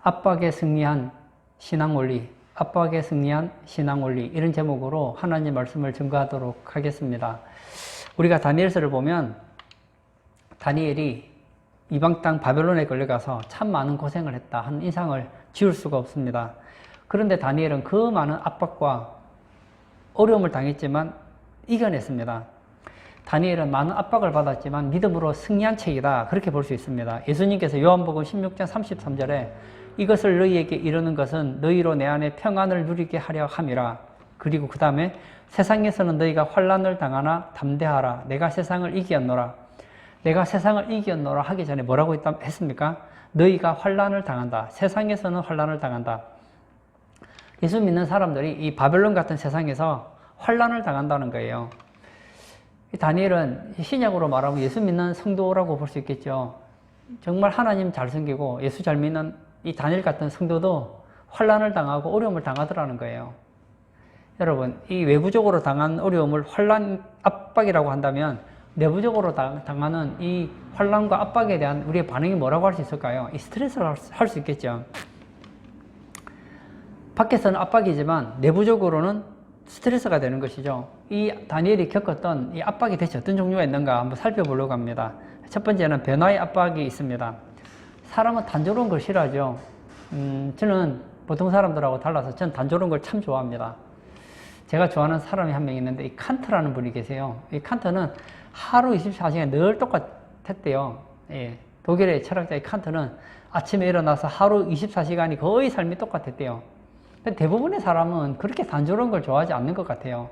압박에 승리한 신앙원리, 압박에 승리한 신앙원리, 이런 제목으로 하나님 말씀을 증거하도록 하겠습니다. 우리가 다니엘서를 보면 다니엘이 이방 땅 바벨론에 끌려가서 참 많은 고생을 했다 하는 인상을 지울 수가 없습니다. 그런데 다니엘은 그 많은 압박과 어려움을 당했지만 이겨냈습니다. 다니엘은 많은 압박을 받았지만 믿음으로 승리한 책이다, 그렇게 볼 수 있습니다. 예수님께서 요한복음 16장 33절에 이것을 너희에게 이르는 것은 너희로 내 안에 평안을 누리게 하려 함이라. 그리고 그 다음에 세상에서는 너희가 환난을 당하나 담대하라. 내가 세상을 이기었노라. 내가 세상을 이기었노라 하기 전에 뭐라고 했습니까? 너희가 환난을 당한다. 세상에서는 환난을 당한다. 예수 믿는 사람들이 이 바벨론 같은 세상에서 환난을 당한다는 거예요. 다니엘은 신약으로 말하면 예수 믿는 성도라고 볼 수 있겠죠. 정말 하나님 잘 섬기고 예수 잘 믿는 이 다니엘 같은 성도도 환난을 당하고 어려움을 당하더라는 거예요. 여러분, 이 외부적으로 당한 어려움을 환난, 압박이라고 한다면 내부적으로 당하는 이 환난과 압박에 대한 우리의 반응이 뭐라고 할 수 있을까요? 이 스트레스를 할 수 있겠죠. 밖에서는 압박이지만 내부적으로는 스트레스가 되는 것이죠. 이 다니엘이 겪었던 이 압박이 대체 어떤 종류가 있는가 한번 살펴보려고 합니다. 첫 번째는 변화의 압박이 있습니다. 사람은 단조로운 걸 싫어하죠. 저는 보통 사람들하고 달라서 저는 단조로운 걸 참 좋아합니다. 제가 좋아하는 사람이 한 명 있는데 이 칸트라는 분이 계세요. 이 칸트는 하루 24시간 늘 똑같았대요. 예, 독일의 철학자 이 칸트는 아침에 일어나서 하루 24시간이 거의 삶이 똑같았대요. 대부분의 사람은 그렇게 단조로운 걸 좋아하지 않는 것 같아요.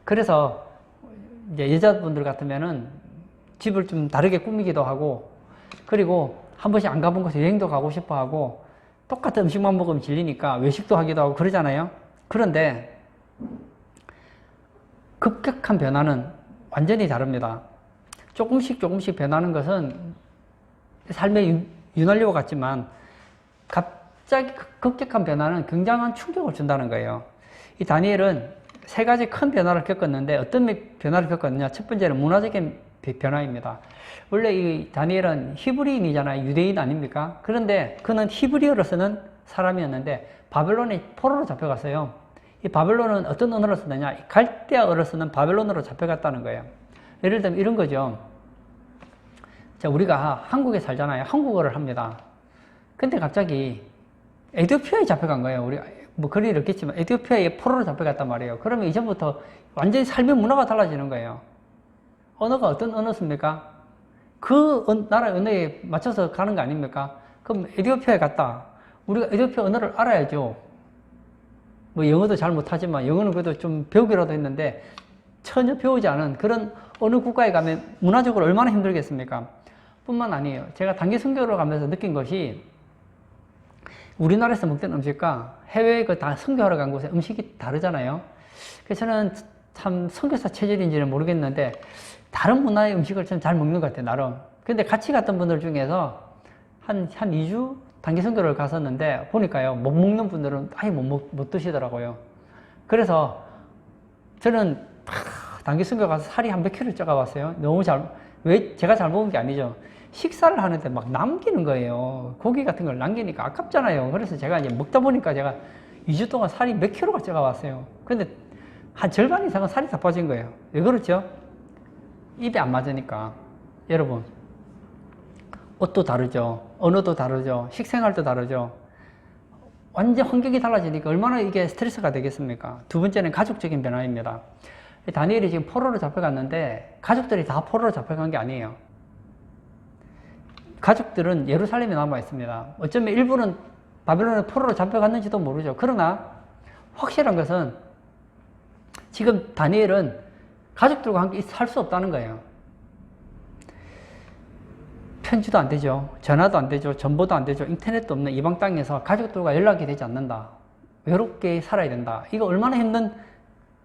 그래서 이제 여자분들 같으면은 집을 좀 다르게 꾸미기도 하고, 그리고 한 번씩 안 가본 곳에 여행도 가고 싶어 하고, 똑같은 음식만 먹으면 질리니까 외식도 하기도 하고 그러잖아요. 그런데 급격한 변화는 완전히 다릅니다. 조금씩 변하는 것은 삶의 윤활유와 같지만 갑자기 급격한 변화는 굉장한 충격을 준다는 거예요. 이 다니엘은 세 가지 큰 변화를 겪었는데 어떤 변화를 겪었느냐? 첫 번째는 문화적인 변화입니다. 원래 이 다니엘은 히브리인이잖아요. 유대인 아닙니까? 그런데 그는 히브리어를 쓰는 사람이었는데 바벨론에 포로로 잡혀갔어요. 이 바벨론은 어떤 언어를 쓰느냐? 갈대아어를 쓰는 바벨론으로 잡혀갔다는 거예요. 예를 들면 이런 거죠. 자, 우리가 한국에 살잖아요. 한국어를 합니다. 근데 갑자기 에티오피아에 잡혀간 거예요. 우리 뭐 그리 이렇겠지만 에티오피아에 포로로 잡혀갔단 말이에요. 그러면 이전부터 완전히 삶의 문화가 달라지는 거예요. 언어가 어떤 언어입니까? 그 나라의 언어에 맞춰서 가는 거 아닙니까? 그럼 에티오피아에 갔다. 우리가 에티오피아 언어를 알아야죠. 뭐 영어도 잘 못하지만 영어는 그래도 좀 배우기라도 했는데 전혀 배우지 않은 그런 어느 국가에 가면 문화적으로 얼마나 힘들겠습니까? 뿐만 아니에요. 제가 단기 선교를 가면서 느낀 것이 우리나라에서 먹던 음식과 해외에 다 선교하러 간 곳에 음식이 다르잖아요. 그래서 저는 참 선교사 체질인지는 모르겠는데 다른 문화의 음식을 좀 잘 먹는 것 같아요, 나름. 근데 같이 갔던 분들 중에서 한 2주 단기 선교를 갔었는데 보니까요, 못 먹는 분들은 아예 못 드시더라고요. 그래서 저는 단기 선교 가서 살이 한 100kg 쪄가봤어요. 왜 제가 잘 먹은 게 아니죠. 식사를 하는데 막 남기는 거예요. 고기 같은 걸 남기니까 아깝잖아요. 그래서 제가 이제 먹다 보니까 제가 2주 동안 살이 몇 킬로가 쪄가봤어요. 근데 한 절반 이상은 살이 다 빠진 거예요. 왜 그렇죠? 입에 안 맞으니까. 여러분, 옷도 다르죠. 언어도 다르죠. 식생활도 다르죠. 완전 환경이 달라지니까 얼마나 이게 스트레스가 되겠습니까? 두 번째는 가족적인 변화입니다. 다니엘이 지금 포로로 잡혀갔는데 가족들이 다 포로로 잡혀간 게 아니에요. 가족들은 예루살렘에 남아 있습니다. 어쩌면 일부는 바벨론에 포로로 잡혀갔는지도 모르죠. 그러나 확실한 것은 지금 다니엘은 가족들과 함께 살 수 없다는 거예요. 편지도 안 되죠. 전화도 안 되죠. 전보도 안 되죠. 인터넷도 없는 이방 땅에서 가족들과 연락이 되지 않는다. 외롭게 살아야 된다. 이거 얼마나 힘든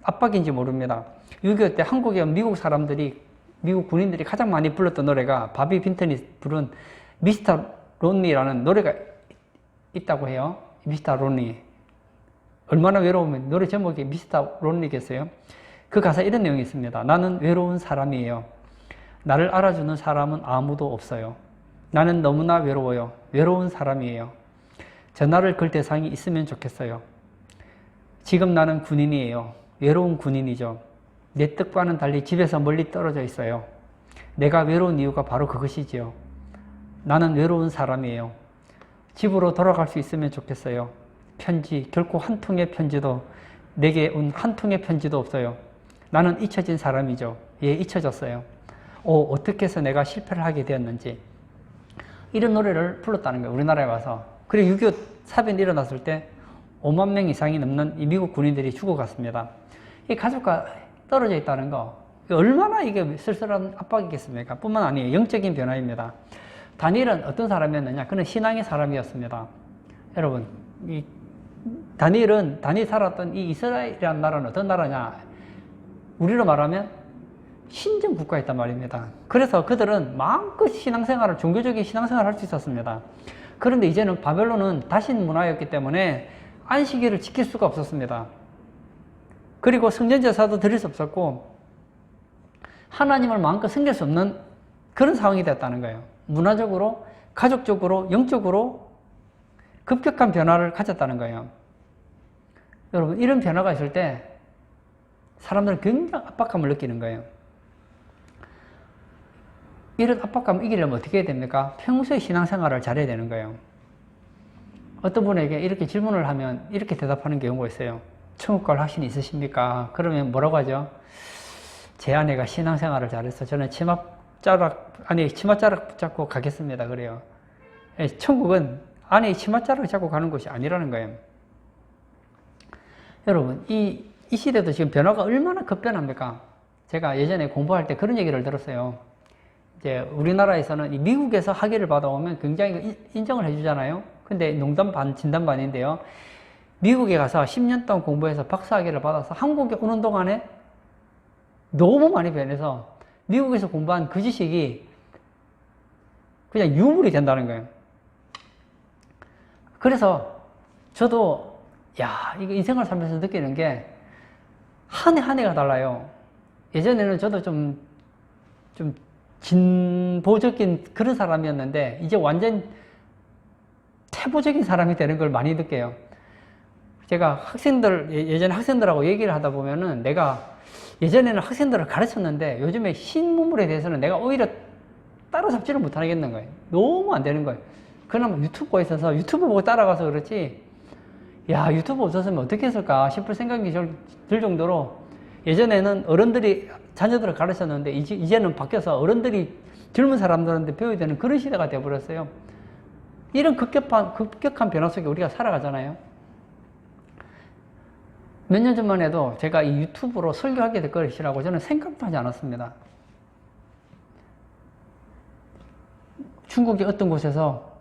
압박인지 모릅니다. 6.25 때 한국에 온 미국 군인들이 가장 많이 불렀던 노래가 바비 빈턴이 부른 미스터 론리라는 노래가 있다고 해요. 미스터 론리. 얼마나 외로우면 노래 제목이 미스터 론리겠어요? 그 가사에 이런 내용이 있습니다. 나는 외로운 사람이에요. 나를 알아주는 사람은 아무도 없어요. 나는 너무나 외로워요. 외로운 사람이에요. 전화를 걸 대상이 있으면 좋겠어요. 지금 나는 군인이에요. 외로운 군인이죠. 내 뜻과는 달리 집에서 멀리 떨어져 있어요. 내가 외로운 이유가 바로 그것이지요. 나는 외로운 사람이에요. 집으로 돌아갈 수 있으면 좋겠어요. 편지, 결코 한 통의 편지도, 내게 온 한 통의 편지도 없어요. 나는 잊혀진 사람이죠. 예, 잊혀졌어요. 어떻게 해서 내가 실패를 하게 되었는지. 이런 노래를 불렀다는 거예요. 우리나라에 와서. 그리고 6.25 사변이 일어났을 때 5만 명 이상이 넘는 이 미국 군인들이 죽어갔습니다. 이 가족과 떨어져 있다는 거, 얼마나 이게 쓸쓸한 압박이겠습니까? 뿐만 아니에요. 영적인 변화입니다. 다니엘은 어떤 사람이었느냐? 그는 신앙의 사람이었습니다. 여러분, 다니엘이 살았던 이 이스라엘이라는 나라는 어떤 나라냐? 우리로 말하면 신정 국가에 있단 말입니다. 그래서 그들은 마음껏 신앙생활을, 종교적인 신앙생활을 할 수 있었습니다. 그런데 이제는 바벨론은 다신 문화였기 때문에 안식일을 지킬 수가 없었습니다. 그리고 성전제사도 드릴 수 없었고 하나님을 마음껏 섬길 수 없는 그런 상황이 됐다는 거예요. 문화적으로, 가족적으로, 영적으로 급격한 변화를 가졌다는 거예요. 여러분, 이런 변화가 있을 때 사람들은 굉장히 압박감을 느끼는 거예요. 이런 압박감을 이기려면 어떻게 해야 됩니까? 평소에 신앙생활을 잘해야 되는 거예요. 어떤 분에게 이렇게 질문을 하면 이렇게 대답하는 경우가 있어요. 천국 갈 확신이 있으십니까? 그러면 뭐라고 하죠? 제 아내가 신앙생활을 잘해서 저는 치맛자락 붙잡고 가겠습니다. 그래요. 천국은 아내의 치맛자락을 잡고 가는 곳이 아니라는 거예요. 여러분, 이 시대도 지금 변화가 얼마나 급변합니까? 제가 예전에 공부할 때 그런 얘기를 들었어요. 이제 우리나라에서는 미국에서 학위를 받아오면 굉장히 인정을 해주잖아요. 근데 농담 반, 진담 반인데요. 미국에 가서 10년 동안 공부해서 박사학위를 받아서 한국에 오는 동안에 너무 많이 변해서 미국에서 공부한 그 지식이 그냥 유물이 된다는 거예요. 그래서 저도 이거 인생을 살면서 느끼는 게 한 해 한 해가 달라요. 예전에는 저도 좀 진보적인 그런 사람이었는데 이제 완전 태보적인 사람이 되는 걸 많이 느껴요. 제가 예전에 학생들하고 얘기를 하다 보면은 내가 예전에는 학생들을 가르쳤는데 요즘에 신문물에 대해서는 내가 오히려 따라잡지를 못하겠는 거예요. 너무 안 되는 거예요. 그나마 유튜브가 있어서 유튜브 보고 따라가서 그렇지, 유튜브 없었으면 어떻게 했을까 싶을 생각이 들 정도로 예전에는 어른들이 자녀들을 가르쳤는데 이제는 바뀌어서 어른들이 젊은 사람들한테 배워야 되는 그런 시대가 되어버렸어요. 이런 급격한 변화 속에 우리가 살아가잖아요. 몇 년 전만 해도 제가 이 유튜브로 설교하게 될 것이라고 저는 생각도 하지 않았습니다. 중국의 어떤 곳에서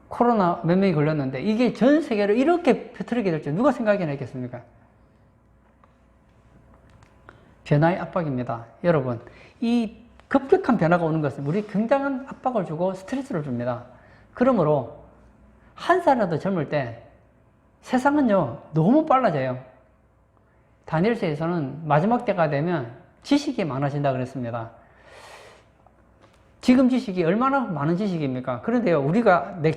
코로나 몇 명이 걸렸는데 이게 전 세계를 이렇게 퍼뜨리게 될 줄 누가 생각이나 했겠습니까? 변화의 압박입니다. 여러분, 이 급격한 변화가 오는 것은 우리 굉장한 압박을 주고 스트레스를 줍니다. 그러므로 한 살이라도 젊을 때 세상은요 너무 빨라져요. 다니엘서에서는 마지막 때가 되면 지식이 많아진다 그랬습니다. 지금 지식이 얼마나 많은 지식입니까? 그런데요,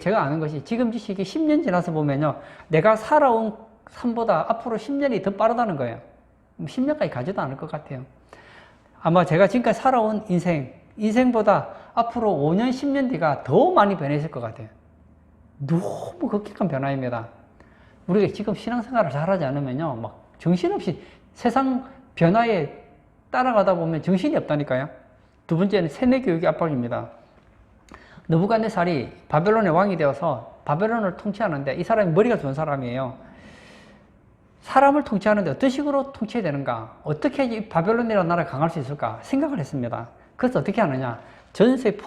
제가 아는 것이 지금 지식이 10년 지나서 보면요, 내가 살아온 삶보다 앞으로 10년이 더 빠르다는 거예요. 10년까지 가지도 않을 것 같아요. 아마 제가 지금까지 살아온 인생보다 앞으로 5년, 10년 뒤가 더 많이 변했을 것 같아요. 너무 급격한 변화입니다. 우리가 지금 신앙생활을 잘하지 않으면요, 막 정신없이 세상 변화에 따라가다 보면 정신이 없다니까요. 두 번째는 세뇌 교육의 압박입니다. 느부갓네살이 바벨론의 왕이 되어서 바벨론을 통치하는데 이 사람이 머리가 좋은 사람이에요. 사람을 통치하는데 어떤 식으로 통치해야 되는가? 어떻게 이 바벨론이라는 나라가 강할 수 있을까? 생각을 했습니다. 그래서 어떻게 하느냐? 전세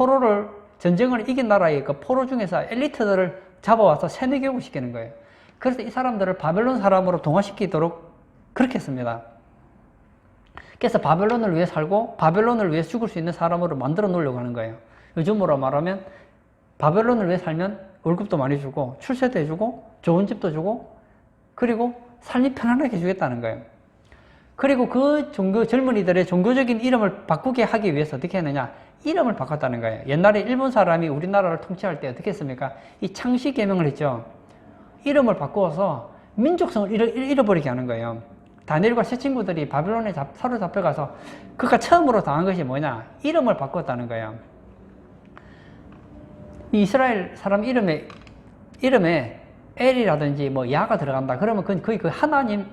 전쟁을 이긴 나라의 그 포로 중에서 엘리트들을 잡아와서 세뇌 교육을 시키는 거예요. 그래서 이 사람들을 바벨론 사람으로 동화시키도록 그렇게 했습니다. 그래서 바벨론을 위해 살고 바벨론을 위해 죽을 수 있는 사람으로 만들어 놓으려고 하는 거예요. 요즘으로 말하면 바벨론을 위해 살면 월급도 많이 주고 출세도 해주고 좋은 집도 주고 그리고 삶이 편안하게 해주겠다는 거예요. 그리고 그 젊은이들의 종교적인 이름을 바꾸게 하기 위해서 어떻게 했느냐? 이름을 바꿨다는 거예요. 옛날에 일본 사람이 우리나라를 통치할 때 어떻게 했습니까? 이 창씨 개명을 했죠. 이름을 바꾸어서 민족성을 잃어버리게 하는 거예요. 다니엘과 세 친구들이 바벨론에 사로잡혀가서 그가 처음으로 당한 것이 뭐냐? 이름을 바꿨다는 거예요. 이 이스라엘 사람 이름에 엘이라든지 뭐 야가 들어간다. 그러면 그건 거의 그 하나님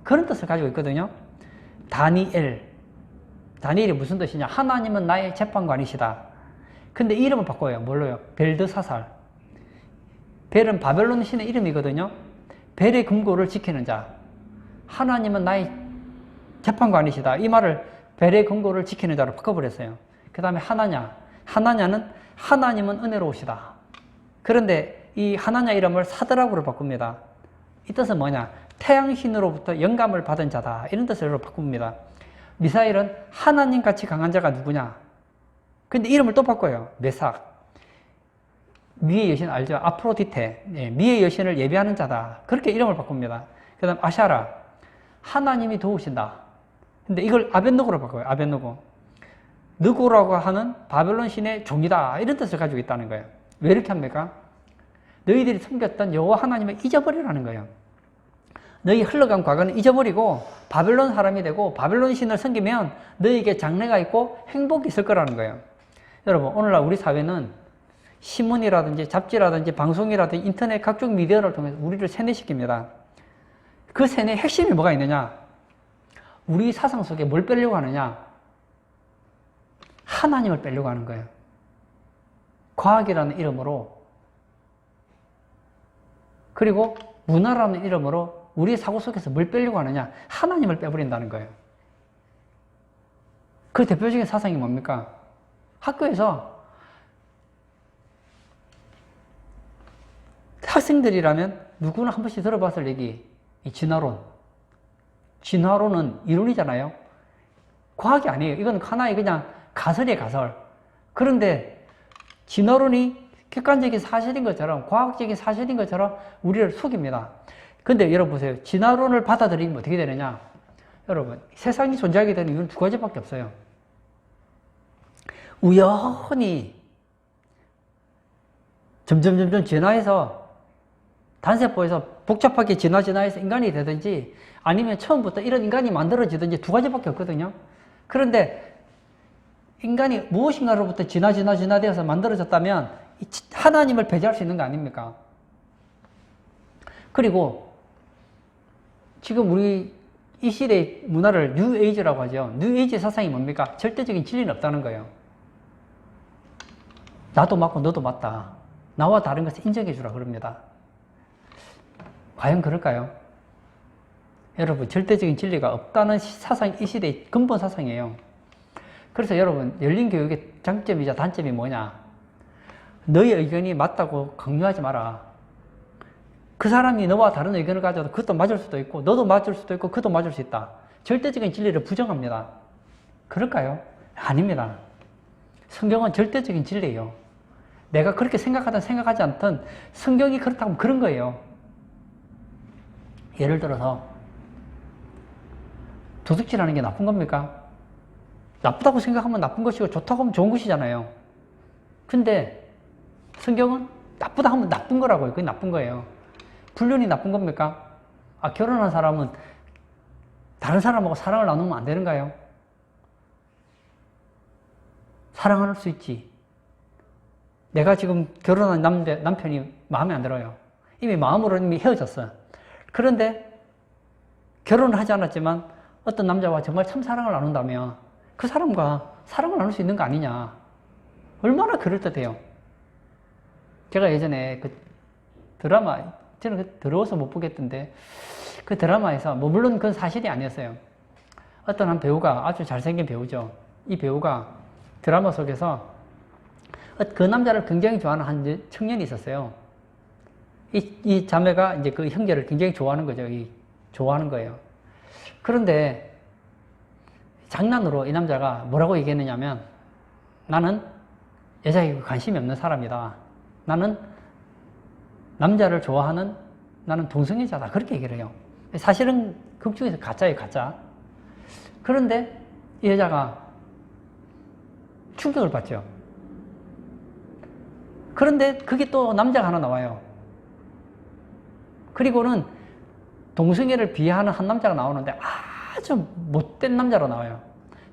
그런 뜻을 가지고 있거든요. 다니엘이 무슨 뜻이냐? 하나님은 나의 재판관이시다. 근데 이름을 바꿔요. 뭘로요? 벨드사살. 벨은 바벨론 신의 이름이거든요. 벨의 금고를 지키는 자. 하나님은 나의 재판관이시다. 이 말을 벨의 금고를 지키는 자로 바꿔버렸어요. 그 다음에 하나냐는 하나님은 은혜로우시다. 그런데 이 하나냐 이름을 사드락으로 바꿉니다. 이 뜻은 뭐냐? 태양신으로부터 영감을 받은 자다. 이런 뜻으로 바꿉니다. 미사일은 하나님같이 강한 자가 누구냐? 근데 이름을 또 바꿔요. 메삭. 미의 여신 알죠? 아프로디테. 미의 여신을 예배하는 자다. 그렇게 이름을 바꿉니다. 그 다음 아샤라. 하나님이 도우신다. 근데 이걸 아벤노고로 바꿔요. 아벤노고. 느고라고 하는 바벨론 신의 종이다. 이런 뜻을 가지고 있다는 거예요. 왜 이렇게 합니까? 너희들이 섬겼던 여호와 하나님을 잊어버리라는 거예요. 너희 흘러간 과거는 잊어버리고 바벨론 사람이 되고 바벨론 신을 섬기면 너희에게 장래가 있고 행복이 있을 거라는 거예요. 여러분, 오늘날 우리 사회는 신문이라든지 잡지라든지 방송이라든지 인터넷 각종 미디어를 통해서 우리를 세뇌시킵니다. 그 세뇌의 핵심이 뭐가 있느냐? 우리 사상 속에 뭘 빼려고 하느냐? 하나님을 빼려고 하는 거예요. 과학이라는 이름으로, 그리고 문화라는 이름으로 우리의 사고 속에서 뭘 빼려고 하느냐? 하나님을 빼버린다는 거예요. 그 대표적인 사상이 뭡니까? 학교에서 학생들이라면 누구나 한 번씩 들어봤을 얘기, 이 진화론. 진화론은 이론이잖아요. 과학이 아니에요. 이건 하나의 그냥 가설이에요, 가설. 그런데 진화론이 객관적인 사실인 것처럼, 과학적인 사실인 것처럼 우리를 속입니다. 근데 여러분 보세요. 진화론을 받아들이면 어떻게 되느냐? 여러분, 세상이 존재하게 되는 이유는 두 가지밖에 없어요. 우연히 점점 진화해서 단세포에서 복잡하게 진화해서 인간이 되든지 아니면 처음부터 이런 인간이 만들어지든지 두 가지밖에 없거든요. 그런데 인간이 무엇인가로부터 진화되어서 만들어졌다면 하나님을 배제할 수 있는 거 아닙니까? 그리고 지금 우리 이 시대의 문화를 뉴에이지라고 하죠. 뉴에이지 사상이 뭡니까? 절대적인 진리는 없다는 거예요. 나도 맞고 너도 맞다. 나와 다른 것을 인정해 주라 그럽니다. 과연 그럴까요? 여러분, 절대적인 진리가 없다는 사상이 이 시대의 근본 사상이에요. 그래서 여러분, 열린 교육의 장점이자 단점이 뭐냐? 너의 의견이 맞다고 강요하지 마라. 그 사람이 너와 다른 의견을 가져도 그것도 맞을 수도 있고 너도 맞을 수도 있고 그것도 맞을 수 있다. 절대적인 진리를 부정합니다. 그럴까요? 아닙니다. 성경은 절대적인 진리예요. 내가 그렇게 생각하든 생각하지 않든 성경이 그렇다고 하면 그런 거예요. 예를 들어서 도둑질하는 게 나쁜 겁니까? 나쁘다고 생각하면 나쁜 것이고 좋다고 하면 좋은 것이잖아요. 근데 성경은 나쁘다 하면 나쁜 거라고요. 그게 나쁜 거예요. 불륜이 나쁜 겁니까? 결혼한 사람은 다른 사람하고 사랑을 나누면 안 되는가요? 사랑할 수 있지. 내가 지금 결혼한 남편이 마음에 안 들어요. 이미 마음으로 이미 헤어졌어요. 그런데 결혼을 하지 않았지만 어떤 남자와 정말 참 사랑을 나눈다면 그 사람과 사랑을 나눌 수 있는 거 아니냐. 얼마나 그럴듯해요. 제가 예전에 그 드라마, 저는 더러워서 못 보겠던데 그 드라마에서, 뭐 물론 그건 사실이 아니었어요. 어떤 한 배우가, 아주 잘생긴 배우죠. 이 배우가 드라마 속에서 그 남자를 굉장히 좋아하는 한 청년이 있었어요. 이 자매가 이제 그 형제를 굉장히 좋아하는 거죠. 좋아하는 거예요. 그런데 장난으로 이 남자가 뭐라고 얘기했느냐면, 나는 여자에게 관심이 없는 사람이다. 나는 남자를 좋아하는, 나는 동성애자다. 그렇게 얘기를 해요. 사실은 극 중에서 가짜예요, 가짜. 그런데 이 여자가 충격을 받죠. 그런데 그게 또 남자가 하나 나와요. 그리고는 동성애를 비하하는 한 남자가 나오는데 아주 못된 남자로 나와요.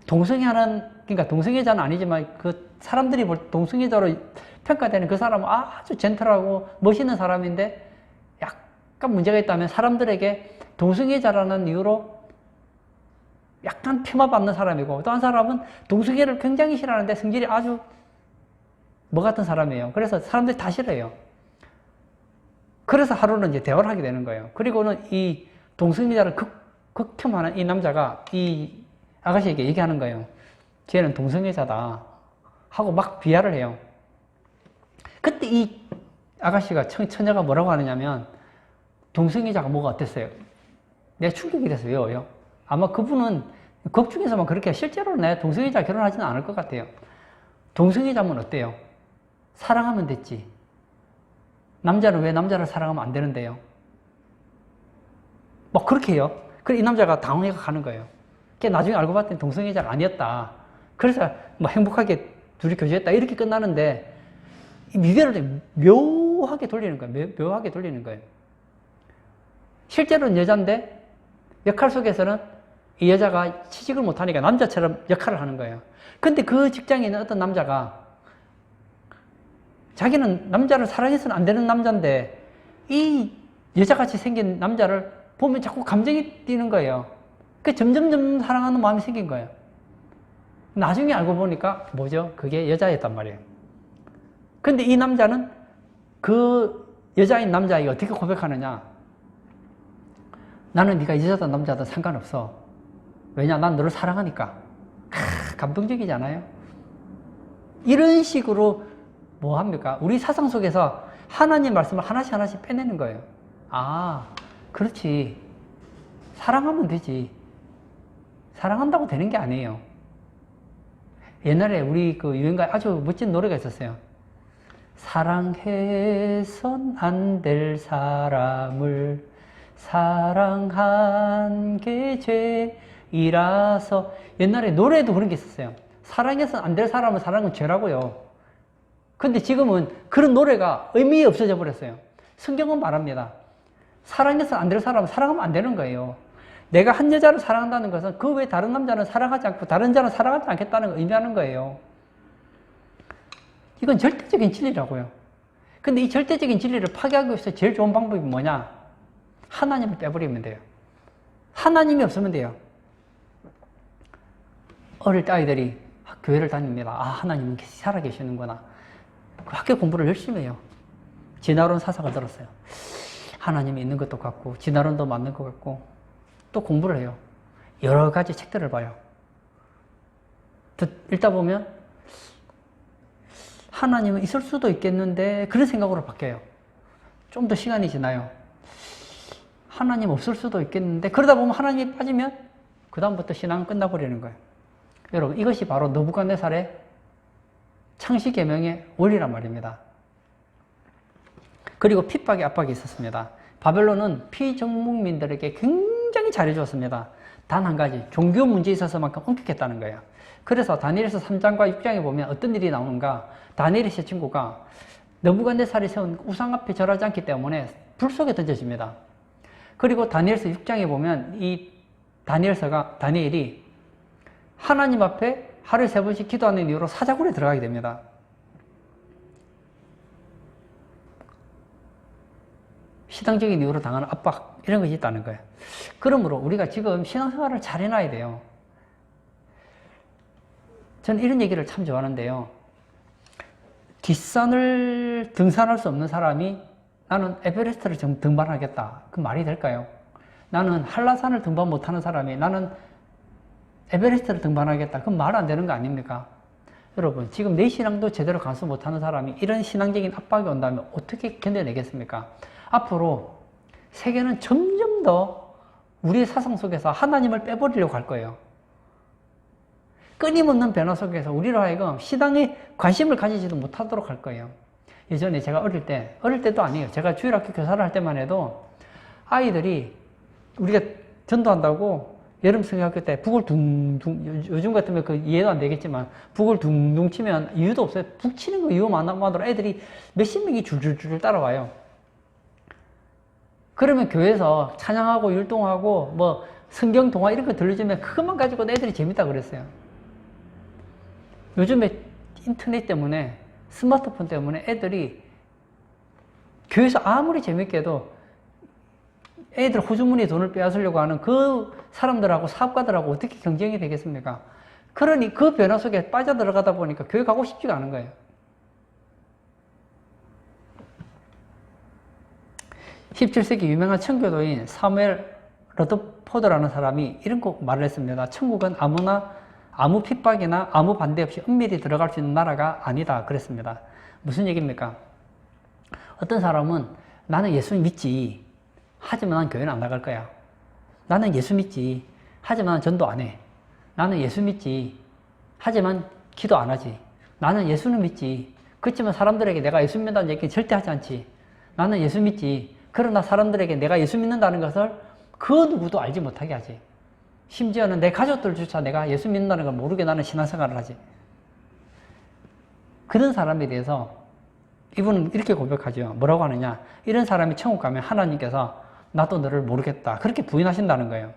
그러니까 동성애자는 아니지만 그 사람들이 볼 동성애자로 평가되는 그 사람은 아주 젠틀하고 멋있는 사람인데 약간 문제가 있다면 사람들에게 동성애자라는 이유로 약간 폄하받는 사람이고, 또 한 사람은 동성애를 굉장히 싫어하는데 성질이 아주 뭐 같은 사람이에요. 그래서 사람들이 다 싫어해요. 그래서 하루는 이제 대화를 하게 되는 거예요. 그리고는 이 동성애자를 극혐하는 이 남자가 이 아가씨에게 얘기하는 거예요. 쟤는 동성애자다 하고 막 비하를 해요. 그때 이 아가씨가 처녀가 뭐라고 하느냐면, 동성애자가 뭐가 어땠어요? 내가 충격이 됐어요. 왜요? 아마 그분은 극 중에서만 그렇게, 실제로는 내 동성애자 결혼하지는 않을 것 같아요. 동성애자면 어때요? 사랑하면 됐지. 남자는 왜 남자를 사랑하면 안 되는데요? 뭐 그렇게 해요. 그래서 이 남자가 당황해가 가는 거예요. 나중에 알고 봤더니 동성애자가 아니었다. 그래서 뭐 행복하게 둘이 교제했다. 이렇게 끝나는데 이 미래를 묘하게 돌리는 거예요. 묘하게 돌리는 거예요. 실제로는 여자인데 역할 속에서는 이 여자가 취직을 못하니까 남자처럼 역할을 하는 거예요. 근데 그 직장에 있는 어떤 남자가 자기는 남자를 사랑해서는 안 되는 남자인데 이 여자같이 생긴 남자를 보면 자꾸 감정이 뛰는 거예요. 그 점점점 사랑하는 마음이 생긴 거예요. 나중에 알고 보니까 뭐죠? 그게 여자였단 말이에요. 근데 이 남자는 그 여자인 남자에게 어떻게 고백하느냐? 나는 네가 여자든 남자든 상관없어. 왜냐? 난 너를 사랑하니까. 감동적이잖아요. 이런 식으로 뭐 합니까? 우리 사상 속에서 하나님 말씀을 하나씩 하나씩 빼내는 거예요. 아, 그렇지. 사랑하면 되지. 사랑한다고 되는 게 아니에요. 옛날에 우리 그 유행가에 아주 멋진 노래가 있었어요. 사랑해선 안 될 사람을 사랑한 게 죄이라서. 옛날에 노래에도 그런 게 있었어요. 사랑해선 안 될 사람을 사랑은 죄라고요. 근데 지금은 그런 노래가 의미 없어져 버렸어요. 성경은 말합니다. 사랑해선 안 될 사람은 사랑하면 안 되는 거예요. 내가 한 여자를 사랑한다는 것은 그 외에 다른 남자는 사랑하지 않고 다른 여자는 사랑하지 않겠다는 걸 의미하는 거예요. 이건 절대적인 진리라고요. 근데 이 절대적인 진리를 파괴하기 위해서 제일 좋은 방법이 뭐냐? 하나님을 빼버리면 돼요. 하나님이 없으면 돼요. 어릴 때 아이들이 교회를 다닙니다. 아, 하나님은 살아계시는구나. 학교 공부를 열심히 해요. 진화론 사상을 들었어요. 하나님이 있는 것도 같고 진화론도 맞는 것 같고, 또 공부를 해요. 여러 가지 책들을 봐요. 읽다 보면 하나님은 있을 수도 있겠는데 그런 생각으로 바뀌어요. 좀 더 시간이 지나요. 하나님 없을 수도 있겠는데, 그러다 보면 하나님이 빠지면 그 다음부터 신앙은 끝나버리는 거예요. 여러분, 이것이 바로 느부갓네살의 창시계명의 원리란 말입니다. 그리고 핍박의 압박이 있었습니다. 바벨론은 피정복민들에게 굉장히 잘해줬습니다. 단 한 가지, 종교 문제에 있어서만큼 엄격했다는 거예요. 그래서 다니엘서 3장과 6장에 보면 어떤 일이 나오는가? 다니엘의 세 친구가 느부갓네살이 세운 우상 앞에 절하지 않기 때문에 불 속에 던져집니다. 그리고 다니엘서 6장에 보면 이 다니엘이 하나님 앞에 하루에 3번씩 기도하는 이유로 사자굴에 들어가게 됩니다. 신앙적인 이유로 당하는 압박, 이런 것이 있다는 거예요. 그러므로 우리가 지금 신앙생활을 잘 해놔야 돼요. 저는 이런 얘기를 참 좋아하는데요. 뒷산을 등산할 수 없는 사람이 나는 에베레스트를 등반하겠다. 그 말이 될까요? 나는 한라산을 등반 못하는 사람이 나는 에베레스트를 등반하겠다. 그건 말 안 되는 거 아닙니까? 여러분, 지금 내 신앙도 제대로 감수 못하는 사람이 이런 신앙적인 압박이 온다면 어떻게 견뎌내겠습니까? 앞으로 세계는 점점 더 우리의 사상 속에서 하나님을 빼버리려고 할 거예요. 끊임없는 변화 속에서 우리로 하여금 신앙에 관심을 가지지도 못하도록 할 거예요. 예전에 제가 어릴 때도 아니에요. 제가 주일학교 교사를 할 때만 해도 아이들이 우리가 전도한다고 여름 성경학교 때 북을 둥둥, 요즘 같으면 그 이해도 안 되겠지만 북을 둥둥 치면 이유도 없어요. 북 치는 거 이유만으로 애들이 몇십 명이 줄줄줄 따라와요. 그러면 교회에서 찬양하고 율동하고 뭐 성경 동화 이런 거 들려주면 그것만 가지고 애들이 재밌다 그랬어요. 요즘에 인터넷 때문에 스마트폰 때문에 애들이 교회에서 아무리 재밌게 해도 애들 호주머니에 돈을 빼앗으려고 하는 그 사람들하고 사업가들하고 어떻게 경쟁이 되겠습니까? 그러니 그 변화 속에 빠져들어가다 보니까 교회 가고 싶지가 않은 거예요. 17세기 유명한 청교도인 사무엘 러더포드라는 사람이 이런 거 말을 했습니다. 천국은 아무 핍박이나 아무 반대 없이 은밀히 들어갈 수 있는 나라가 아니다 그랬습니다. 무슨 얘기입니까? 어떤 사람은 나는 예수 믿지. 하지만 난 교회는 안 나갈 거야. 나는 예수 믿지. 하지만 전도 안 해. 나는 예수 믿지. 하지만 기도 안 하지. 나는 예수는 믿지. 그렇지만 사람들에게 내가 예수 믿는다는 얘기는 절대 하지 않지. 나는 예수 믿지. 그러나 사람들에게 내가 예수 믿는다는 것을 그 누구도 알지 못하게 하지. 심지어는 내 가족들조차 내가 예수 믿는다는 걸 모르게 나는 신앙생활을 하지. 그런 사람에 대해서 이분은 이렇게 고백하죠. 뭐라고 하느냐. 이런 사람이 천국 가면 하나님께서 나도 너를 모르겠다. 그렇게 부인하신다는 거예요.